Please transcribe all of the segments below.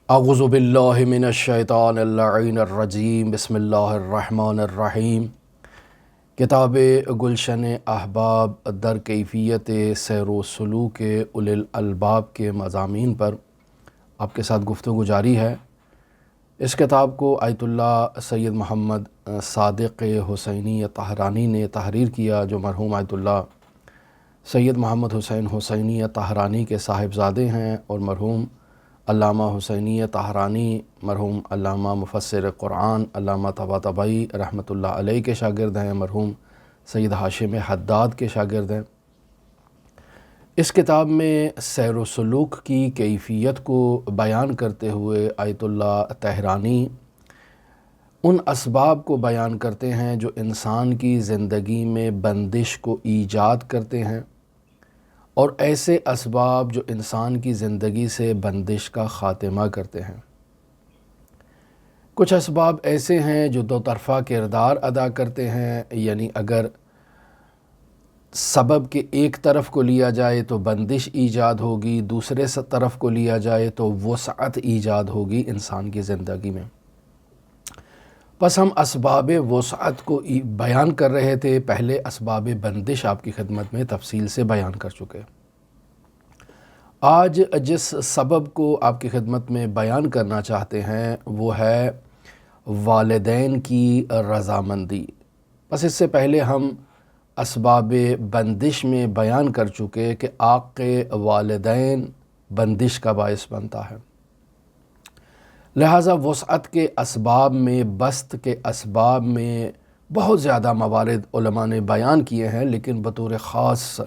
اعوذ باللہ من الشیطان اللعین الرجیم بسم اللہ الرحمن الرحیم۔ کتاب گلشن احباب در کیفیت سیر و سلوک اولی الالباب کے مضامین پر آپ کے ساتھ گفتگو جاری ہے۔ اس کتاب کو آیت اللہ سید محمد صادق حسینی طہرانی نے تحریر کیا، جو مرحوم آیت اللہ سید محمد حسین حسینی طہرانی کے صاحبزادے ہیں، اور مرحوم علامہ حسینی طہرانی مرحوم علامہ مفسر قرآن علامہ طباطبائی رحمۃ اللہ علیہ کے شاگرد ہیں، مرحوم سید ہاشم حداد کے شاگرد ہیں۔ اس کتاب میں سیر و سلوک کی کیفیت کو بیان کرتے ہوئے آیت اللہ طہرانی ان اسباب کو بیان کرتے ہیں جو انسان کی زندگی میں بندش کو ایجاد کرتے ہیں، اور ایسے اسباب جو انسان کی زندگی سے بندش کا خاتمہ کرتے ہیں۔ کچھ اسباب ایسے ہیں جو دو طرفہ کردار ادا کرتے ہیں، یعنی اگر سبب کے ایک طرف کو لیا جائے تو بندش ایجاد ہوگی، دوسرے طرف کو لیا جائے تو وسعت ایجاد ہوگی انسان کی زندگی میں۔ پس ہم اسباب وسعت کو بیان کر رہے تھے، پہلے اسباب بندش آپ کی خدمت میں تفصیل سے بیان کر چکے۔ آج جس سبب کو آپ کی خدمت میں بیان کرنا چاہتے ہیں وہ ہے والدین کی رضامندی۔ پس اس سے پہلے ہم اسباب بندش میں بیان کر چکے کہ عاق والدین بندش کا باعث بنتا ہے، لہٰذا وسعت کے اسباب میں، بسط کے اسباب میں بہت زیادہ موارد علماء نے بیان کیے ہیں، لیکن بطور خاص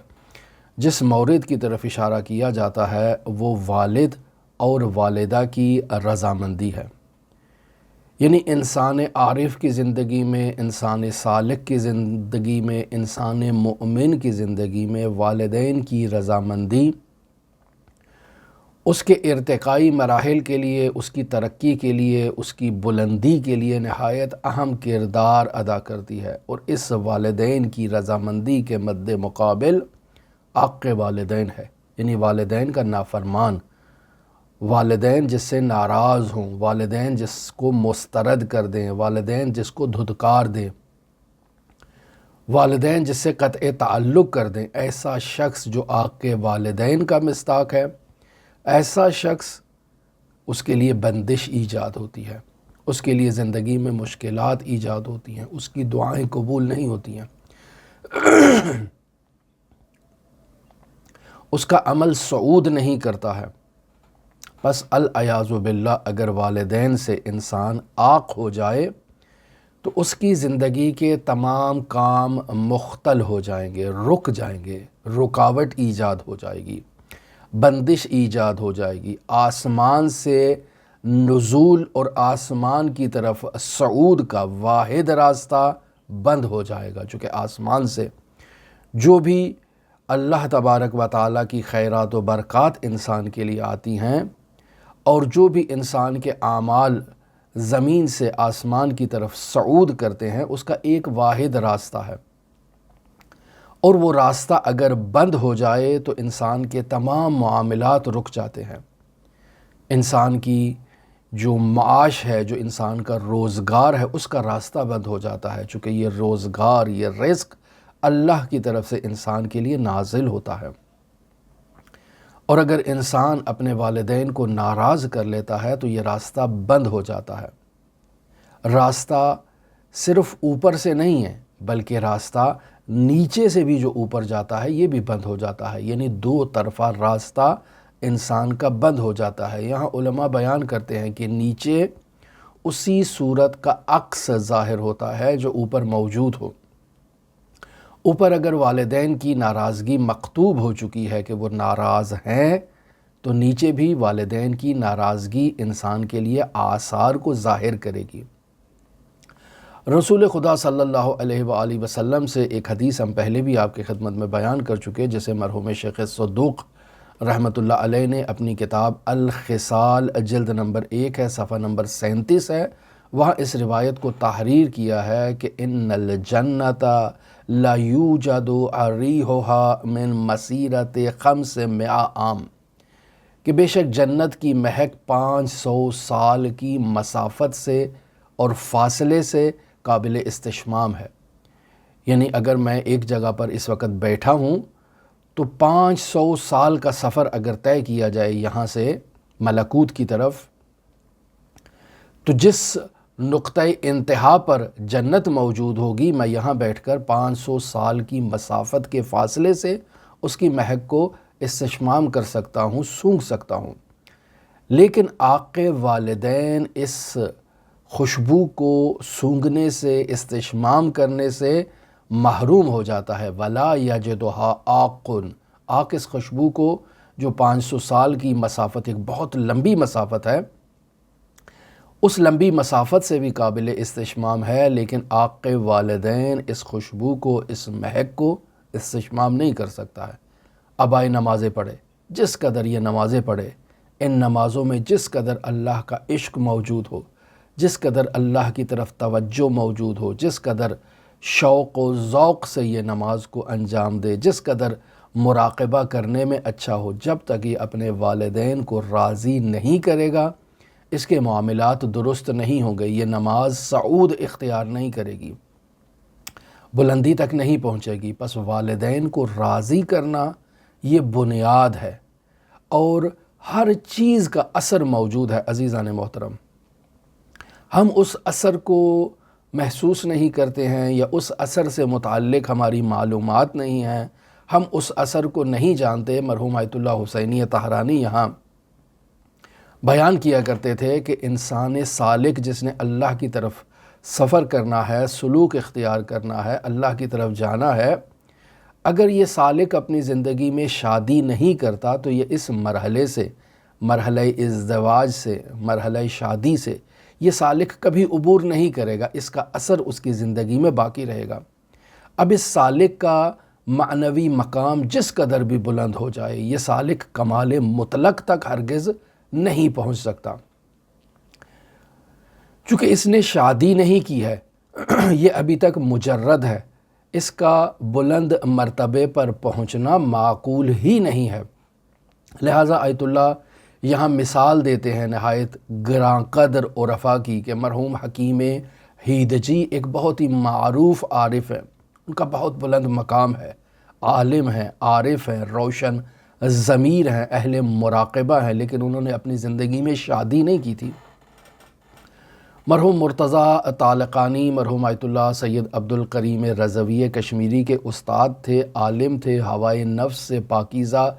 جس مورد کی طرف اشارہ کیا جاتا ہے وہ والد اور والدہ کی رضامندی ہے۔ یعنی انسان عارف کی زندگی میں، انسان صالح کی زندگی میں، انسان مؤمن کی زندگی میں والدین کی رضامندی اس کے ارتقائی مراحل کے لیے، اس کی ترقی کے لیے، اس کی بلندی کے لیے نہایت اہم کردار ادا کرتی ہے، اور اس والدین کی رضامندی کے مد مقابل عاق والدین ہے، یعنی والدین کا نافرمان، والدین جس سے ناراض ہوں، والدین جس کو مسترد کر دیں، والدین جس کو دھتکار دیں، والدین جس سے قطع تعلق کر دیں، ایسا شخص جو عاق والدین کا مصداق ہے، ایسا شخص اس کے لیے بندش ایجاد ہوتی ہے، اس کے لیے زندگی میں مشکلات ایجاد ہوتی ہیں، اس کی دعائیں قبول نہیں ہوتی ہیں، اس کا عمل صعود نہیں کرتا ہے۔ پس العیاذ باللہ اگر والدین سے انسان عاق ہو جائے تو اس کی زندگی کے تمام کام مختل ہو جائیں گے، رک جائیں گے، رکاوٹ ایجاد ہو جائے گی، بندش ایجاد ہو جائے گی، آسمان سے نزول اور آسمان کی طرف صعود کا واحد راستہ بند ہو جائے گا، چونکہ آسمان سے جو بھی اللہ تبارک و تعالیٰ کی خیرات و برکات انسان کے لیے آتی ہیں، اور جو بھی انسان کے اعمال زمین سے آسمان کی طرف صعود کرتے ہیں، اس کا ایک واحد راستہ ہے، اور وہ راستہ اگر بند ہو جائے تو انسان کے تمام معاملات رک جاتے ہیں۔ انسان کی جو معاش ہے، جو انسان کا روزگار ہے، اس کا راستہ بند ہو جاتا ہے، چونکہ یہ روزگار، یہ رزق اللہ کی طرف سے انسان کے لیے نازل ہوتا ہے۔ اور اگر انسان اپنے والدین کو ناراض کر لیتا ہے تو یہ راستہ بند ہو جاتا ہے۔ راستہ صرف اوپر سے نہیں ہے، بلکہ راستہ نیچے سے بھی جو اوپر جاتا ہے یہ بھی بند ہو جاتا ہے، یعنی دو طرفہ راستہ انسان کا بند ہو جاتا ہے۔ یہاں علماء بیان کرتے ہیں کہ نیچے اسی صورت کا عکس ظاہر ہوتا ہے جو اوپر موجود ہو۔ اوپر اگر والدین کی ناراضگی مکتوب ہو چکی ہے کہ وہ ناراض ہیں، تو نیچے بھی والدین کی ناراضگی انسان کے لیے آثار کو ظاہر کرے گی۔ رسول خدا صلی اللہ علیہ وآلہ وسلم سے ایک حدیث ہم پہلے بھی آپ کی خدمت میں بیان کر چکے، جسے مرحوم شیخ صدوق رحمۃ اللہ علیہ نے اپنی کتاب الخصال جلد نمبر 1 ہے، صفحہ نمبر 37 ہے، وہاں اس روایت کو تحریر کیا ہے کہ ان الجنت لا یوجد ریحھا من مسیرت 500 عام، کہ بے شک جنت کی مہک 500 سال کی مسافت سے اور فاصلے سے قابل استشمام ہے۔ یعنی اگر میں ایک جگہ پر اس وقت بیٹھا ہوں تو 500 سال کا سفر اگر طے کیا جائے یہاں سے ملکوت کی طرف، تو جس نقطۂ انتہا پر جنت موجود ہوگی میں یہاں بیٹھ کر 500 سال کی مسافت کے فاصلے سے اس کی مہک کو استشمام کر سکتا ہوں، سونگھ سکتا ہوں۔ لیکن عاق والدین اس خوشبو کو سونگھنے سے، استشمام کرنے سے محروم ہو جاتا ہے۔ وَلَا يَجِدُهَا عَاقٌ، عاق اس خوشبو کو جو 500 سال کی مسافت، ایک بہت لمبی مسافت ہے، اس لمبی مسافت سے بھی قابل استشمام ہے، لیکن عاق والدین اس خوشبو کو، اس مہک کو استشمام نہیں کر سکتا ہے۔ اب آئے نمازیں پڑھے، جس قدر یہ نمازیں پڑھے، ان نمازوں میں جس قدر اللہ کا عشق موجود ہو، جس قدر اللہ کی طرف توجہ موجود ہو، جس قدر شوق و ذوق سے یہ نماز کو انجام دے، جس قدر مراقبہ کرنے میں اچھا ہو، جب تک یہ اپنے والدین کو راضی نہیں کرے گا اس کے معاملات درست نہیں ہوں گے۔ یہ نماز صعود اختیار نہیں کرے گی، بلندی تک نہیں پہنچے گی۔ پس والدین کو راضی کرنا یہ بنیاد ہے، اور ہر چیز کا اثر موجود ہے۔ عزیزان محترم، ہم اس اثر کو محسوس نہیں کرتے ہیں، یا اس اثر سے متعلق ہماری معلومات نہیں ہیں، ہم اس اثر کو نہیں جانتے۔ مرحوم آیت اللہ حسینی طہرانی یہاں بیان کیا کرتے تھے کہ انسان سالک جس نے اللہ کی طرف سفر کرنا ہے، سلوک اختیار کرنا ہے، اللہ کی طرف جانا ہے، اگر یہ سالک اپنی زندگی میں شادی نہیں کرتا تو یہ اس مرحلے سے، مرحلہ ازدواج سے، مرحلہ شادی سے یہ سالک کبھی عبور نہیں کرے گا، اس کا اثر اس کی زندگی میں باقی رہے گا۔ اب اس سالک کا معنوی مقام جس قدر بھی بلند ہو جائے، یہ سالک کمال مطلق تک ہرگز نہیں پہنچ سکتا، چونکہ اس نے شادی نہیں کی ہے، یہ ابھی تک مجرد ہے، اس کا بلند مرتبے پر پہنچنا معقول ہی نہیں ہے۔ لہٰذا آیت اللہ یہاں مثال دیتے ہیں نہایت گراں قدر عرفاء کی، کہ مرحوم حکیم ہیدجی ایک بہت ہی معروف عارف ہیں، ان کا بہت بلند مقام ہے، عالم ہیں، عارف ہیں، روشن ضمیر ہیں، اہل مراقبہ ہیں، لیکن انہوں نے اپنی زندگی میں شادی نہیں کی تھی۔ مرحوم مرتضیٰ طالقانی، مرحوم آیت اللہ سید عبدالکریم رضوی کشمیری کے استاد تھے، عالم تھے، ہوائے نفس سے پاکیزہ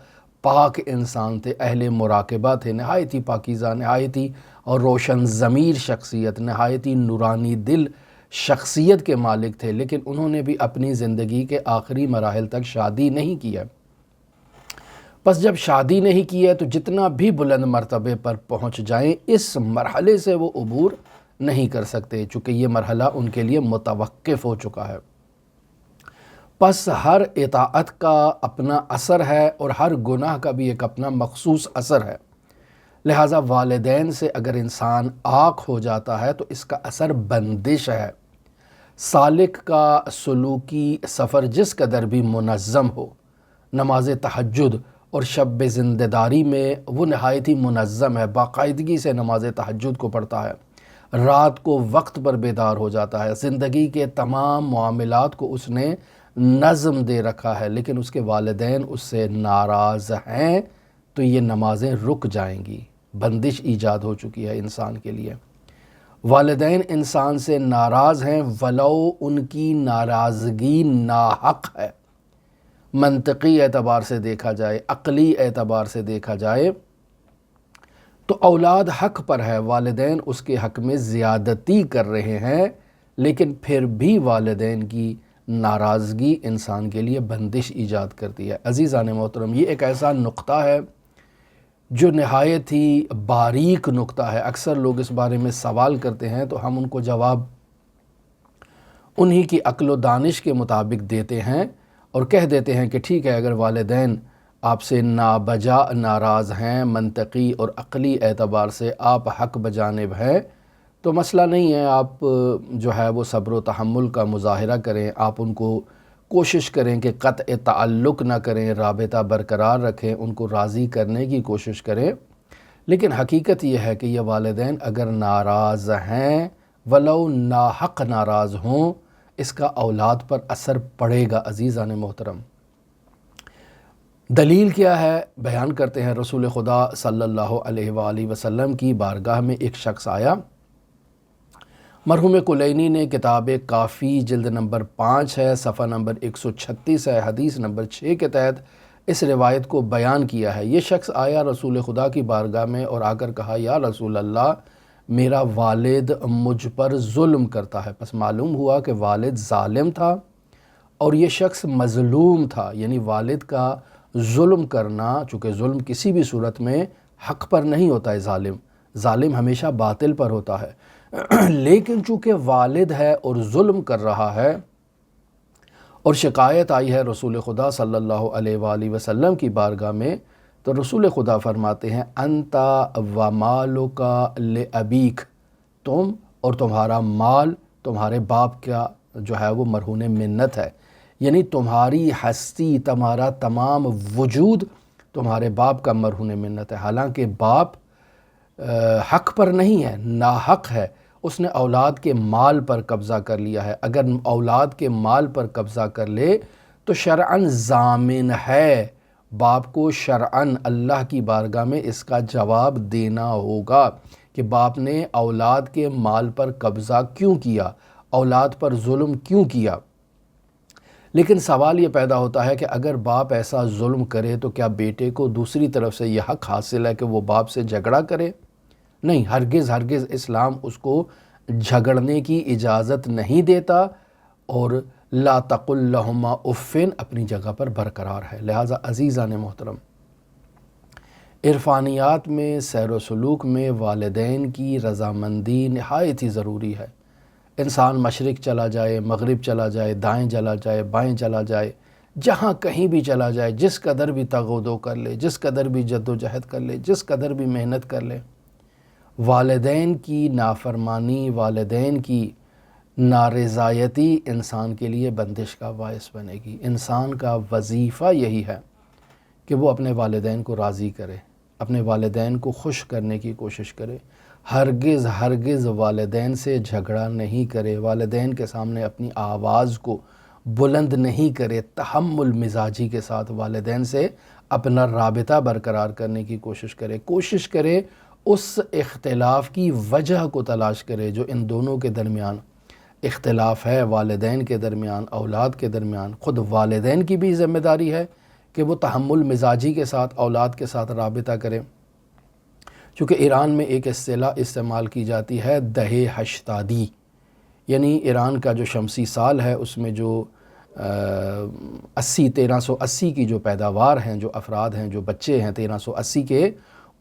پاک انسان تھے، اہل مراقبہ تھے، نہایت ہی پاکیزہ، نہایت ہی اور روشن ضمیر شخصیت، نہایت ہی نورانی دل شخصیت کے مالک تھے، لیکن انہوں نے بھی اپنی زندگی کے آخری مراحل تک شادی نہیں کی ہے۔ پس جب شادی نہیں کی ہے تو جتنا بھی بلند مرتبے پر پہنچ جائیں، اس مرحلے سے وہ عبور نہیں کر سکتے، چونکہ یہ مرحلہ ان کے لیے متوقف ہو چکا ہے۔ پس ہر اطاعت کا اپنا اثر ہے، اور ہر گناہ کا بھی ایک اپنا مخصوص اثر ہے۔ لہٰذا والدین سے اگر انسان عاق ہو جاتا ہے تو اس کا اثر بندش ہے۔ سالک کا سلوکی سفر جس قدر بھی منظم ہو، نماز تہجد اور شب زندہ داری میں وہ نہایت ہی منظم ہے، باقاعدگی سے نماز تہجد کو پڑھتا ہے، رات کو وقت پر بیدار ہو جاتا ہے، زندگی کے تمام معاملات کو اس نے نظم دے رکھا ہے، لیکن اس کے والدین اس سے ناراض ہیں تو یہ نمازیں رک جائیں گی۔ بندش ایجاد ہو چکی ہے انسان کے لیے۔ والدین انسان سے ناراض ہیں، ولو ان کی ناراضگی ناحق ہے، منطقی اعتبار سے دیکھا جائے، عقلی اعتبار سے دیکھا جائے تو اولاد حق پر ہے، والدین اس کے حق میں زیادتی کر رہے ہیں، لیکن پھر بھی والدین کی ناراضگی انسان کے لیے بندش ایجاد کرتی ہے۔ عزیزان محترم، یہ ایک ایسا نقطہ ہے جو نہایت ہی باریک نقطہ ہے۔ اکثر لوگ اس بارے میں سوال کرتے ہیں تو ہم ان کو جواب انہی کی عقل و دانش کے مطابق دیتے ہیں، اور کہہ دیتے ہیں کہ ٹھیک ہے، اگر والدین آپ سے نابجا ناراض ہیں، منطقی اور عقلی اعتبار سے آپ حق بجانب ہیں، تو مسئلہ نہیں ہے، آپ جو ہے وہ صبر و تحمل کا مظاہرہ کریں، آپ ان کو کوشش کریں کہ قطع تعلق نہ کریں، رابطہ برقرار رکھیں، ان کو راضی کرنے کی کوشش کریں۔ لیکن حقیقت یہ ہے کہ یہ والدین اگر ناراض ہیں، ولو ناحق ناراض ہوں، اس کا اولاد پر اثر پڑے گا عزیزان محترم۔ دلیل کیا ہے؟ بیان کرتے ہیں رسول خدا صلی اللہ علیہ وآلہ وسلم کی بارگاہ میں ایک شخص آیا۔ مرحوم کلینی نے کتاب کافی جلد نمبر 5 ہے، صفحہ نمبر 136 ہے، حدیث نمبر 6 کے تحت اس روایت کو بیان کیا ہے۔ یہ شخص آیا رسول خدا کی بارگاہ میں اور آ کر کہا، یا رسول اللہ، میرا والد مجھ پر ظلم کرتا ہے۔ پس معلوم ہوا کہ والد ظالم تھا اور یہ شخص مظلوم تھا، یعنی والد کا ظلم کرنا، چونکہ ظلم کسی بھی صورت میں حق پر نہیں ہوتا ہے، ظالم ہمیشہ باطل پر ہوتا ہے، لیکن چونکہ والد ہے اور ظلم کر رہا ہے اور شکایت آئی ہے رسول خدا صلی اللہ علیہ وآلہ وسلم کی بارگاہ میں، تو رسول خدا فرماتے ہیں، انتا و مالک لابیک، تم اور تمہارا مال تمہارے باپ کا جو ہے وہ مرہون منت ہے، یعنی تمہاری ہستی، تمہارا تمام وجود تمہارے باپ کا مرہون منت ہے۔ حالانکہ باپ حق پر نہیں ہے، ناحق ہے، اس نے اولاد کے مال پر قبضہ کر لیا ہے۔ اگر اولاد کے مال پر قبضہ کر لے تو شرعاً ضامن ہے، باپ کو شرعاً اللہ کی بارگاہ میں اس کا جواب دینا ہوگا کہ باپ نے اولاد کے مال پر قبضہ کیوں کیا، اولاد پر ظلم کیوں کیا۔ لیکن سوال یہ پیدا ہوتا ہے کہ اگر باپ ایسا ظلم کرے تو کیا بیٹے کو دوسری طرف سے یہ حق حاصل ہے کہ وہ باپ سے جھگڑا کرے؟ نہیں، ہرگز ہرگز اسلام اس کو جھگڑنے کی اجازت نہیں دیتا، اور لا تقل لہما اف اپنی جگہ پر برقرار ہے۔ لہٰذا عزیزان محترم، عرفانیات میں، سیر و سلوک میں والدین کی رضامندی نہایت ہی ضروری ہے۔ انسان مشرق چلا جائے، مغرب چلا جائے، دائیں چلا جائے، بائیں چلا جائے، جہاں کہیں بھی چلا جائے، جس قدر بھی تگ و دو کر لے، جس قدر بھی جد و جہد کر لے، جس قدر بھی محنت کر لے، والدین کی نافرمانی، والدین کی نارضایتی انسان کے لیے بندش کا باعث بنے گی۔ انسان کا وظیفہ یہی ہے کہ وہ اپنے والدین کو راضی کرے، اپنے والدین کو خوش کرنے کی کوشش کرے، ہرگز ہرگز والدین سے جھگڑا نہیں کرے، والدین کے سامنے اپنی آواز کو بلند نہیں کرے، تحمل مزاجی کے ساتھ والدین سے اپنا رابطہ برقرار کرنے کی کوشش کرے، اس اختلاف کی وجہ کو تلاش کرے جو ان دونوں کے درمیان اختلاف ہے، والدین کے درمیان، اولاد کے درمیان۔ خود والدین کی بھی ذمہ داری ہے کہ وہ تحمل مزاجی کے ساتھ اولاد کے ساتھ رابطہ کریں۔ چونکہ ایران میں ایک اصطلاح استعمال کی جاتی ہے دہے ہشتادی، یعنی ایران کا جو شمسی سال ہے اس میں جو 1380 کی جو پیداوار ہیں، جو افراد ہیں، جو بچے ہیں 1380 کے،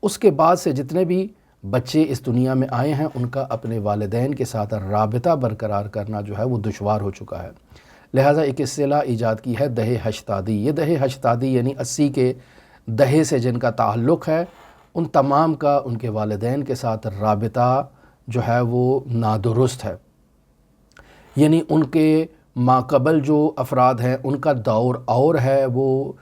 اس کے بعد سے جتنے بھی بچے اس دنیا میں آئے ہیں ان کا اپنے والدین کے ساتھ رابطہ برقرار کرنا جو ہے وہ دشوار ہو چکا ہے۔ لہٰذا ایک اصطلاح ایجاد کی ہے دہے ہشتادی۔ یہ دہے ہشتادی یعنی 80 کے دہے سے جن کا تعلق ہے، ان تمام کا ان کے والدین کے ساتھ رابطہ جو ہے وہ نادرست ہے، یعنی ان کے ماقبل جو افراد ہیں ان کا دور اور ہے، وہ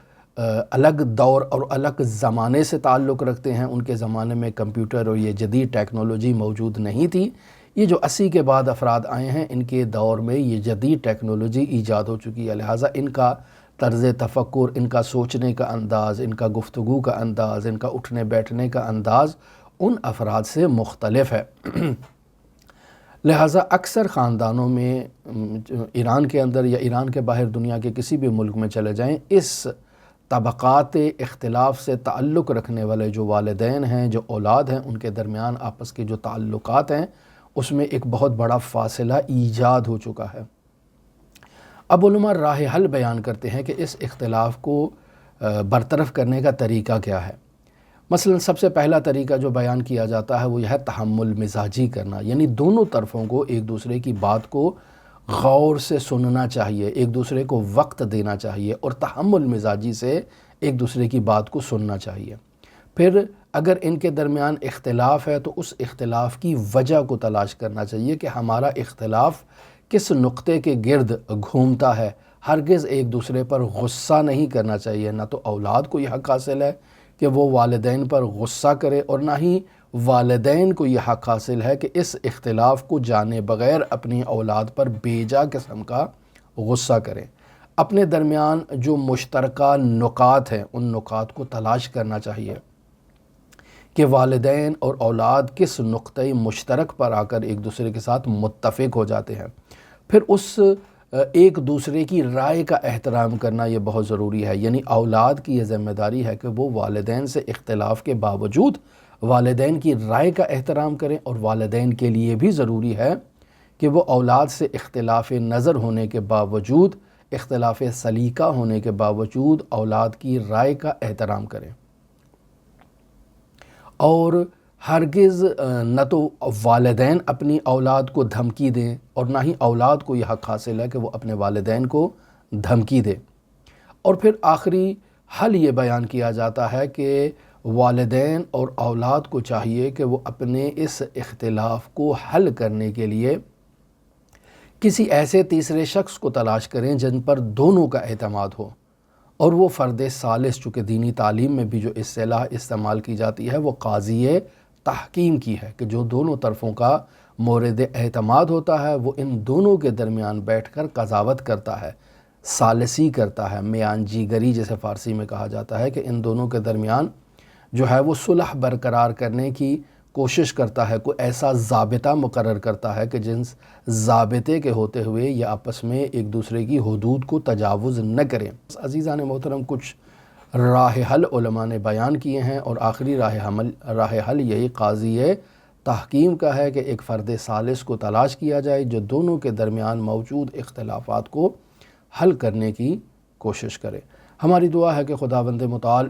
الگ دور اور الگ زمانے سے تعلق رکھتے ہیں۔ ان کے زمانے میں کمپیوٹر اور یہ جدید ٹیکنالوجی موجود نہیں تھی۔ یہ جو 80 کے بعد افراد آئے ہیں ان کے دور میں یہ جدید ٹیکنالوجی ایجاد ہو چکی ہے، لہٰذا ان کا طرز تفکر، ان کا سوچنے کا انداز، ان کا گفتگو کا انداز، ان کا اٹھنے بیٹھنے کا انداز ان افراد سے مختلف ہے۔ لہٰذا اکثر خاندانوں میں ایران کے اندر یا ایران کے باہر دنیا کے کسی بھی ملک میں چلے جائیں، اس طبقات اختلاف سے تعلق رکھنے والے جو والدین ہیں، جو اولاد ہیں، ان کے درمیان آپس کے جو تعلقات ہیں اس میں ایک بہت بڑا فاصلہ ایجاد ہو چکا ہے۔ اب علماء راہ حل بیان کرتے ہیں کہ اس اختلاف کو برطرف کرنے کا طریقہ کیا ہے۔ مثلا سب سے پہلا طریقہ جو بیان کیا جاتا ہے وہ یہ ہے تحمل مزاجی کرنا، یعنی دونوں طرفوں کو ایک دوسرے کی بات کو غور سے سننا چاہیے، ایک دوسرے کو وقت دینا چاہیے اور تحمل مزاجی سے ایک دوسرے کی بات کو سننا چاہیے۔ پھر اگر ان کے درمیان اختلاف ہے تو اس اختلاف کی وجہ کو تلاش کرنا چاہیے کہ ہمارا اختلاف کس نقطے کے گرد گھومتا ہے، ہرگز ایک دوسرے پر غصہ نہیں کرنا چاہیے۔ نہ تو اولاد کو یہ حق حاصل ہے کہ وہ والدین پر غصہ کرے، اور نہ ہی والدین کو یہ حق حاصل ہے کہ اس اختلاف کو جانے بغیر اپنی اولاد پر بیجا قسم کا غصہ کریں۔ اپنے درمیان جو مشترکہ نکات ہیں ان نکات کو تلاش کرنا چاہیے کہ والدین اور اولاد کس نقطۂ مشترک پر آ کر ایک دوسرے کے ساتھ متفق ہو جاتے ہیں۔ پھر اس ایک دوسرے کی رائے کا احترام کرنا یہ بہت ضروری ہے، یعنی اولاد کی یہ ذمہ داری ہے کہ وہ والدین سے اختلاف کے باوجود والدین کی رائے کا احترام کریں، اور والدین کے لیے بھی ضروری ہے کہ وہ اولاد سے اختلاف نظر ہونے کے باوجود، اختلاف سلیقہ ہونے کے باوجود اولاد کی رائے کا احترام کریں، اور ہرگز نہ تو والدین اپنی اولاد کو دھمکی دیں اور نہ ہی اولاد کو یہ حق حاصل ہے کہ وہ اپنے والدین کو دھمکی دے۔ اور پھر آخری حل یہ بیان کیا جاتا ہے کہ والدین اور اولاد کو چاہیے کہ وہ اپنے اس اختلاف کو حل کرنے کے لیے کسی ایسے تیسرے شخص کو تلاش کریں جن پر دونوں کا اعتماد ہو، اور وہ فرد ثالث، چونکہ دینی تعلیم میں بھی جو اصطلاح استعمال کی جاتی ہے وہ قاضی تحکیم کی ہے، کہ جو دونوں طرفوں کا مورد اعتماد ہوتا ہے وہ ان دونوں کے درمیان بیٹھ کر قضاوت کرتا ہے، ثالثی کرتا ہے، میان جیگری جیسے فارسی میں کہا جاتا ہے، کہ ان دونوں کے درمیان جو ہے وہ صلح برقرار کرنے کی کوشش کرتا ہے، کوئی ایسا ضابطہ مقرر کرتا ہے کہ جن ضابطے کے ہوتے ہوئے یہ آپس میں ایک دوسرے کی حدود کو تجاوز نہ کریں۔ عزیزان محترم، کچھ راہ حل علماء نے بیان کیے ہیں، اور آخری راہ حل یہی قاضی تحکیم کا ہے کہ ایک فرد ثالث کو تلاش کیا جائے جو دونوں کے درمیان موجود اختلافات کو حل کرنے کی کوشش کرے۔ ہماری دعا ہے کہ خداوند متعال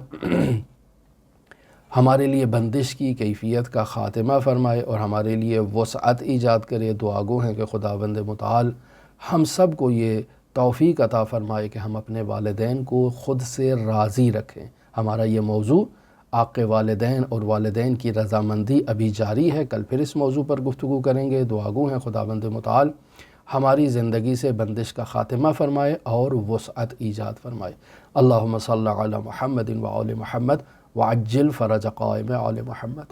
ہمارے لیے بندش کی کیفیت کا خاتمہ فرمائے اور ہمارے لیے وسعت ایجاد کرے۔ دعا گو ہیں کہ خداوند متعال ہم سب کو یہ توفیق عطا فرمائے کہ ہم اپنے والدین کو خود سے راضی رکھیں۔ ہمارا یہ موضوع حق والدین اور والدین کی رضامندی ابھی جاری ہے، کل پھر اس موضوع پر گفتگو کریں گے۔ دعا گو ہیں خداوند متعال ہماری زندگی سے بندش کا خاتمہ فرمائے اور وسعت ایجاد فرمائے۔ اللہم صلی علی محمد و آل محمد وعجل فرج قائم آل محمد۔